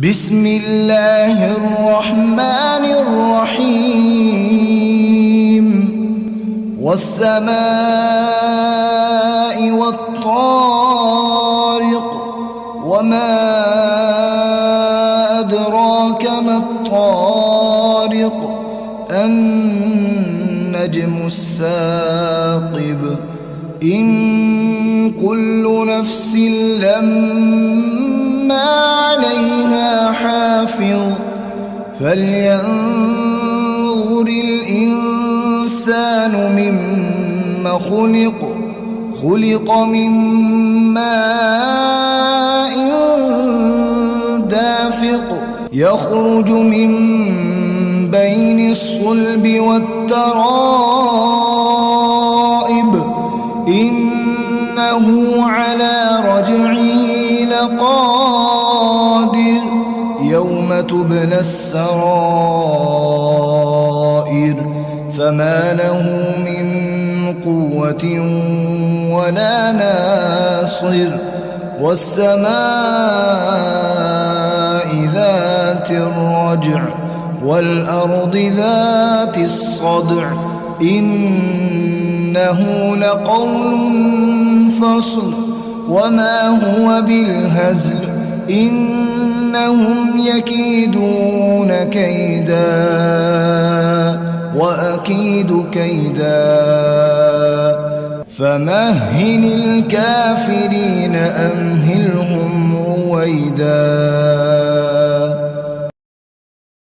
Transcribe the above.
بسم الله الرحمن الرحيم والسماء والطارق وما أدراك ما الطارق النجم الثاقب إن كل نفس لما عليها حافظ فلينظر الإنسان مما خلق من ماء دافق يخرج من بين الصلب والترائب إنه على رجعه لقادر يوم تبلى السرائر فما له من قوة ولا ناصر والسماء ذات الرجع والأرض ذات الصدع إنه لقول فصل وما هو بالهزل إنهم يكيدون كيدا وأكيد كيدا فمهل الكافرين أمهلهم رويدا.